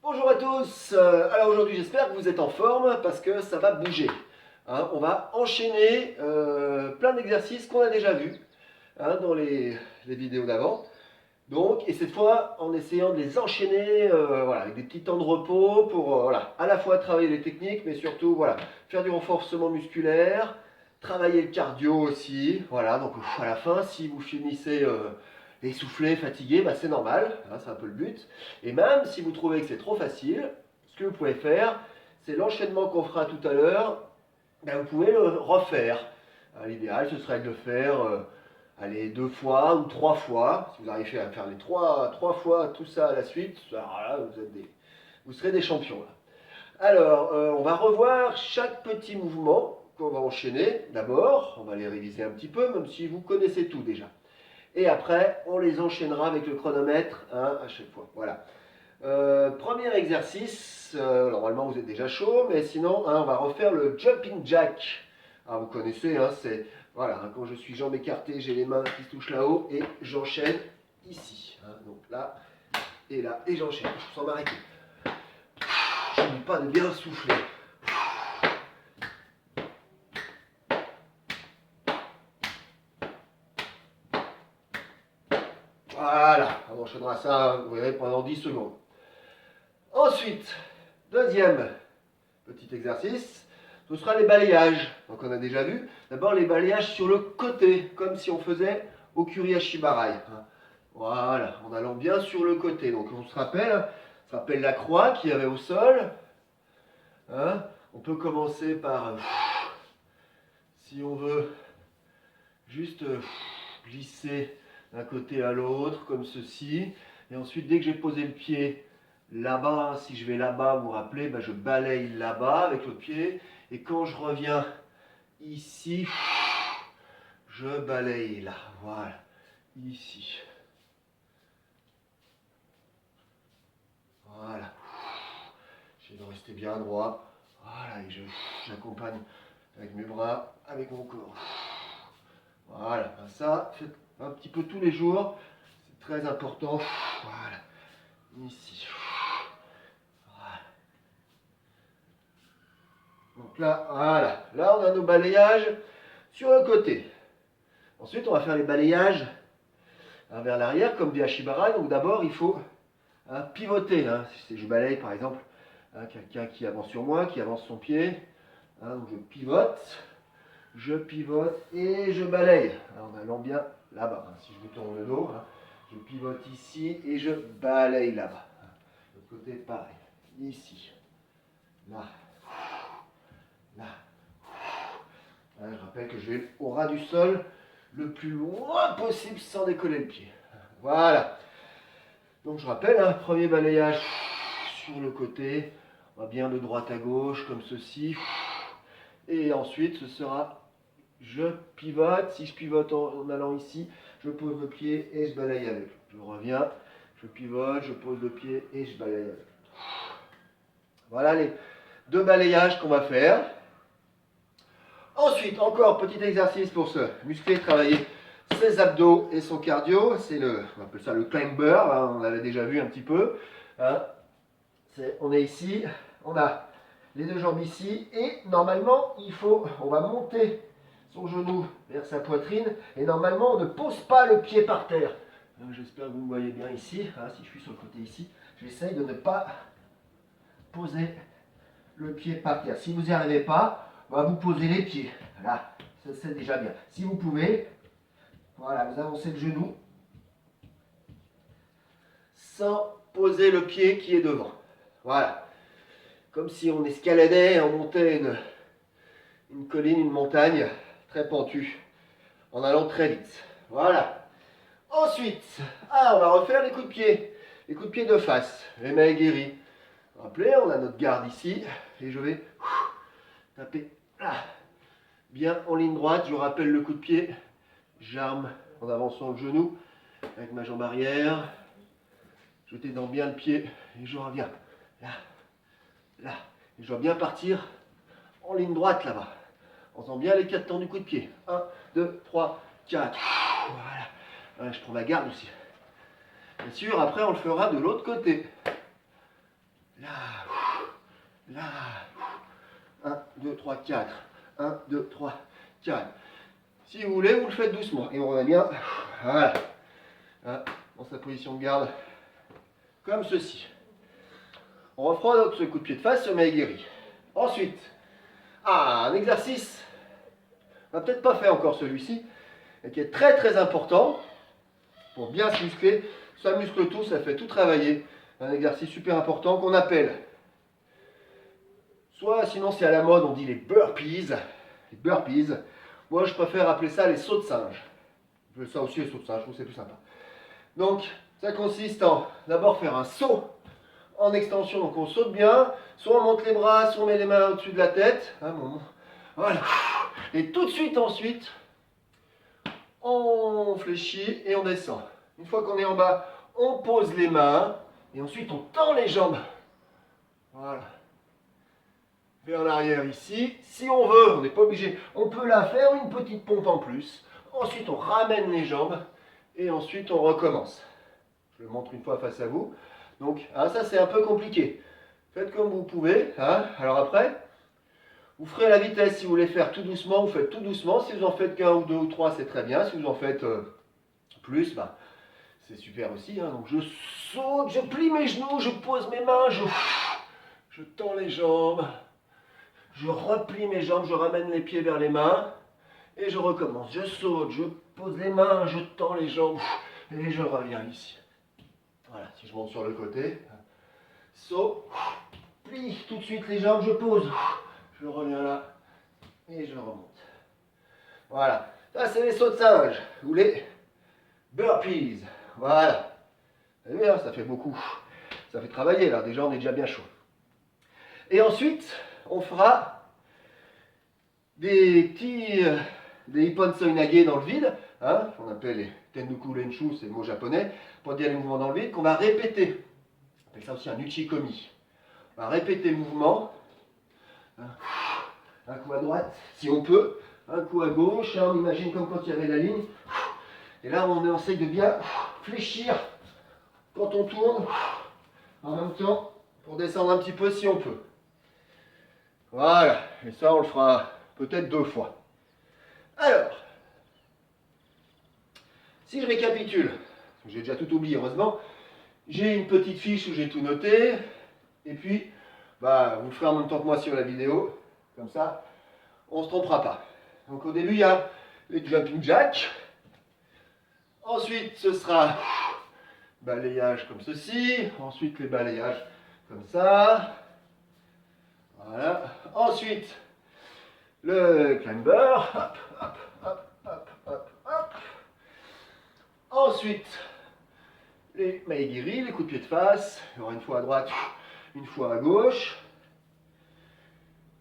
Bonjour à tous, alors aujourd'hui j'espère que vous êtes en forme parce que ça va bouger. Hein, on va enchaîner plein d'exercices qu'on a déjà vus dans les vidéos d'avant. Donc, et cette fois en essayant de les enchaîner voilà, avec des petits temps de repos pour voilà, à la fois travailler les techniques mais surtout voilà, faire du renforcement musculaire, travailler le cardio aussi. Voilà, donc à la fin si vous finissez essoufflé, fatigué, bah, c'est normal, hein, c'est un peu le but. Et même si vous trouvez que c'est trop facile, ce que vous pouvez faire, c'est l'enchaînement qu'on fera tout à l'heure, bah, vous pouvez le refaire. L'idéal, ce serait de le faire allez, 2 fois ou 3 fois. Si vous arrivez à faire les trois fois tout ça à la suite, alors là, vous serez des champions. Là. Alors, on va revoir chaque petit mouvement qu'on va enchaîner. D'abord, on va les réviser un petit peu, même si vous connaissez tout déjà. Et après, on les enchaînera avec le chronomètre hein, à chaque fois. Voilà. Premier exercice, normalement vous êtes déjà chaud, mais sinon hein, on va refaire le jumping jack. Ah, vous connaissez, hein, c'est voilà, hein, quand je suis jambes écartées, j'ai les mains qui se touchent là-haut et j'enchaîne ici. Hein, donc là et j'enchaîne sans m'arrêter. Je n'oublie pas de bien souffler. Voilà, on enchaînera ça, vous verrez, pendant 10 secondes. Ensuite, deuxième petit exercice, ce sera les balayages. Donc on a déjà vu. D'abord les balayages sur le côté, comme si on faisait au Kuriashibarai. Voilà, en allant bien sur le côté. Donc on se rappelle la croix qu'il y avait au sol. Hein, on peut commencer par, si on veut, juste glisser d'un côté à l'autre, comme ceci. Et ensuite, dès que j'ai posé le pied là-bas, si je vais là-bas, vous vous rappelez, ben je balaye là-bas avec le pied. Et quand je reviens ici, je balaye là. Voilà, ici. Voilà. J'essaie de rester bien droit. Voilà, et j'accompagne avec mes bras, avec mon corps. Voilà, ça, faites un petit peu tous les jours. C'est très important. Voilà, ici. Voilà. Donc là, voilà. Là, on a nos balayages sur le côté. Ensuite, on va faire les balayages vers l'arrière, comme des Hashibara. Donc d'abord, il faut pivoter. Hein. Si je balaye, par exemple, quelqu'un qui avance sur moi, qui avance son pied. Donc je pivote et je balaye. En allant bien là-bas. Si je me tourne le dos, je pivote ici et je balaye là-bas. De l'autre côté, pareil. Ici. Là. Là. Je rappelle que je vais au ras du sol le plus loin possible sans décoller le pied. Voilà. Donc je rappelle, premier balayage sur le côté. On va bien de droite à gauche comme ceci. Et ensuite ce sera je pivote. Si je pivote en allant ici, je pose le pied et je balaye avec. Je reviens, je pivote, je pose le pied et je balaye avec. Voilà les deux balayages qu'on va faire. Ensuite, encore petit exercice pour se muscler, travailler ses abdos et son cardio. On appelle ça le climber, on l'avait déjà vu un petit peu. On est ici, on a les deux jambes ici et normalement on va monter son genou vers sa poitrine et normalement on ne pose pas le pied par terre. J'espère que vous me voyez bien ici, si je suis sur le côté ici, j'essaye de ne pas poser le pied par terre. Si vous n'y arrivez pas, vous posez les pieds. Là, ça c'est déjà bien. Si vous pouvez, voilà, vous avancez le genou sans poser le pied qui est devant. Voilà. Comme si on escaladait, on montait une colline, une montagne très pentue en allant très vite. Voilà. Ensuite, on va refaire les coups de pied. Les coups de pied de face, les mains aguerries. Vous vous rappelez, on a notre garde ici et je vais taper là. Bien en ligne droite, je rappelle le coup de pied. J'arme en avançant le genou avec ma jambe arrière. Je t'étends bien le pied et je reviens. Là, là. Et je dois bien partir en ligne droite là-bas. En faisant bien les 4 temps du coup de pied. 1, 2, 3, 4. Voilà. Je prends la garde aussi. Bien sûr, après on le fera de l'autre côté. Là. 2, 3, 4. 1, 2, 3, 4. Si vous voulez, vous le faites doucement. Et on remet bien. Voilà. Dans sa position de garde. Comme ceci. On refera donc ce coup de pied de face sur Maegiri. Ensuite, un exercice. On n'a peut-être pas fait encore celui-ci. Et qui est très très important. Pour bien se muscler. Ça muscle tout, ça fait tout travailler. Un exercice super important qu'on appelle. Soit, sinon c'est à la mode, on dit les burpees. Les burpees. Moi, je préfère appeler ça les sauts de singe. Je veux ça aussi les sauts de singe, je trouve que c'est plus sympa. Donc, ça consiste en d'abord faire un saut en extension. Donc, on saute bien. Soit on monte les bras, soit on met les mains au-dessus de la tête. Voilà. Et tout de suite, ensuite, on fléchit et on descend. Une fois qu'on est en bas, on pose les mains. Et ensuite, on tend les jambes. Voilà. Vers l'arrière ici. Si on veut, on n'est pas obligé. On peut la faire une petite pompe en plus. Ensuite, on ramène les jambes. Et ensuite, on recommence. Je le montre une fois face à vous. Donc, ça, c'est un peu compliqué. Faites comme vous pouvez. Alors après, vous ferez la vitesse. Si vous voulez faire tout doucement, vous faites tout doucement. Si vous en faites qu'un ou deux ou trois, c'est très bien. Si vous en faites plus, c'est super aussi. Donc, je saute, je plie mes genoux, je pose mes mains, je tends les jambes. Je replie mes jambes, je ramène les pieds vers les mains et je recommence. Je saute, je pose les mains, je tends les jambes et je reviens ici. Voilà, si je monte sur le côté, saut, plie tout de suite les jambes, je pose, je reviens là et je remonte. Voilà, ça c'est les sauts de singe ou les burpees. Voilà, vous voyez, ça fait beaucoup, ça fait travailler là, déjà on est déjà bien chaud. Et ensuite, on fera des petits Ippon Soinage dans le vide, on appelle les Tennoku Renshu, c'est le mot japonais, pour dire les mouvements dans le vide, qu'on va répéter. On appelle ça aussi un Uchikomi. On va répéter le mouvement. Un coup à droite, si on peut, un coup à gauche, on imagine comme quand il y avait la ligne. Et là, on essaye de bien fléchir quand on tourne, en même temps, pour descendre un petit peu si on peut. Voilà, et ça on le fera peut-être 2 fois. Alors, si je récapitule, j'ai déjà tout oublié heureusement, j'ai une petite fiche où j'ai tout noté, et puis vous le ferez en même temps que moi sur la vidéo, comme ça on ne se trompera pas. Donc au début il y a les jumping jacks, ensuite ce sera balayage comme ceci, ensuite les balayages comme ça. Voilà. Ensuite, le climber. Hop, hop, hop, hop, hop, hop. Ensuite, les maegiri, les coups de pied de face. Il y aura une fois à droite, une fois à gauche.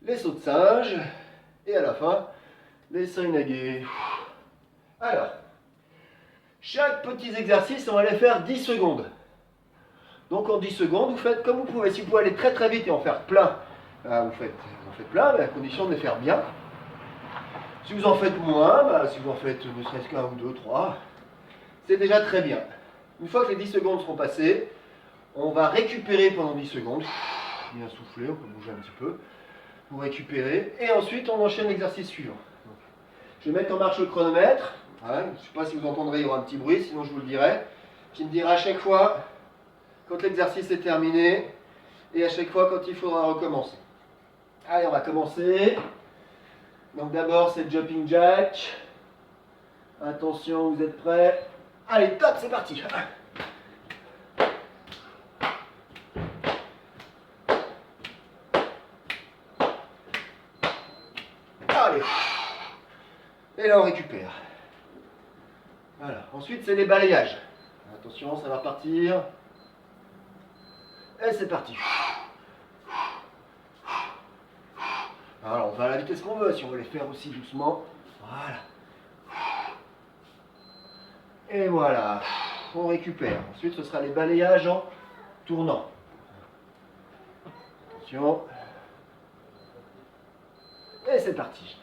Les sauts de singe. Et à la fin, les soinage. Alors, chaque petit exercice, on va les faire 10 secondes. Donc en 10 secondes, vous faites comme vous pouvez. Si vous pouvez aller très très vite et en faire plein, vous faites plein, mais à condition de les faire bien. Si vous en faites moins, si vous en faites ne serait-ce qu'un ou deux, trois, c'est déjà très bien. Une fois que les 10 secondes seront passées, on va récupérer pendant 10 secondes. Bien souffler, on peut bouger un petit peu pour récupérer. Et ensuite, on enchaîne l'exercice suivant. Donc, je vais mettre en marche le chronomètre. Je ne sais pas si vous entendrez, il y aura un petit bruit, sinon je vous le dirai. Qui me dira à chaque fois quand l'exercice est terminé et à chaque fois quand il faudra recommencer. Allez, on va commencer. Donc d'abord c'est le jumping jack. Attention, vous êtes prêts? Allez, top, c'est parti. Allez. Et là on récupère. Voilà. Ensuite c'est les balayages. Attention, ça va partir. Et c'est parti. Alors on va à la vitesse qu'on veut, si on veut les faire aussi doucement. Voilà. Et voilà. On récupère. Ensuite ce sera les balayages en tournant. Attention. Et c'est parti.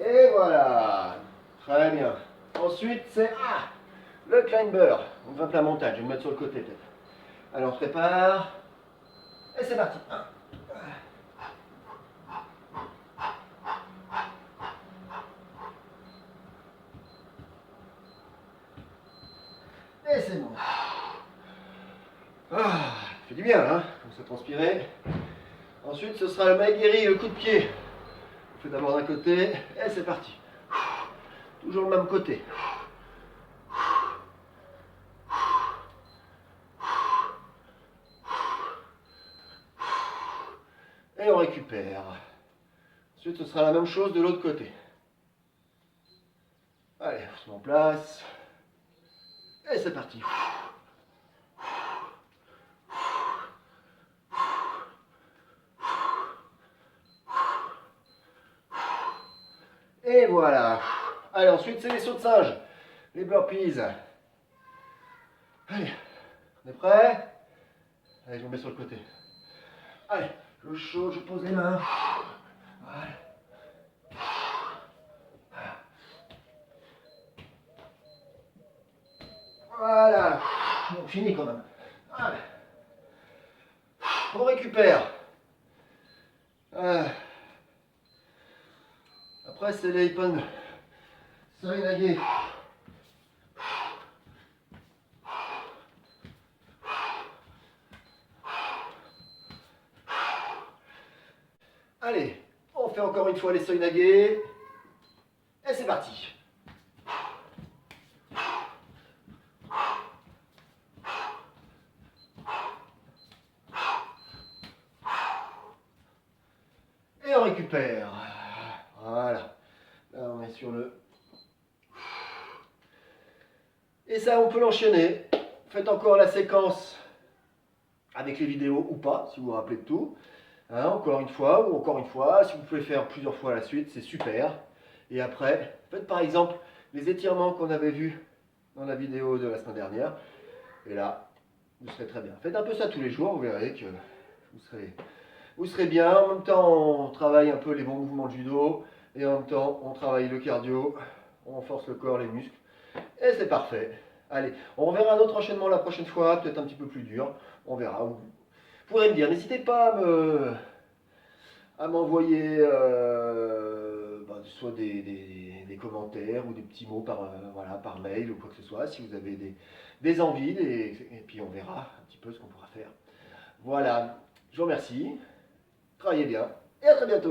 Et voilà. Très bien. Ensuite c'est Le climber, on va plein montagne, je vais le mettre sur le côté peut-être. Allez, on se prépare. Et c'est parti. Et c'est bon. Ah, ça fait du bien, hein, comme ça transpirer. Ensuite, ce sera le maigiri, le coup de pied. On fait d'abord d'un côté, et c'est parti. Toujours le même côté. Et on récupère. Ensuite, ce sera la même chose de l'autre côté. Allez, on se met en place. Et c'est parti. Et voilà. Allez, ensuite, c'est les sauts de singe. Les burpees. Allez, on est prêt? Allez, je me mets sur le côté. Allez, l'eau chaude, je pose les mains. Voilà. Voilà. On finit quand même. Allez. On récupère. Après, c'est les hippon. Sorinage. Allez, on fait encore une fois les soinage. Et c'est parti. Et on récupère. Voilà. Là, on est sur le... Et ça, on peut l'enchaîner. Faites encore la séquence avec les vidéos ou pas, si vous vous rappelez de tout. Hein, encore une fois ou encore une fois. Si vous pouvez faire plusieurs fois à la suite, c'est super. Et après, faites par exemple les étirements qu'on avait vus dans la vidéo de la semaine dernière. Et là, vous serez très bien. Faites un peu ça tous les jours, vous verrez que vous serez bien. En même temps, on travaille un peu les bons mouvements de judo. Et en même temps, on travaille le cardio. On renforce le corps, les muscles. Et c'est parfait. Allez, on verra un autre enchaînement la prochaine fois, peut-être un petit peu plus dur. On verra. Vous pourrez me dire. N'hésitez pas à m'envoyer soit des commentaires ou des petits mots voilà, par mail ou quoi que ce soit, si vous avez des envies. Et puis on verra un petit peu ce qu'on pourra faire. Voilà, je vous remercie. Travaillez bien et à très bientôt.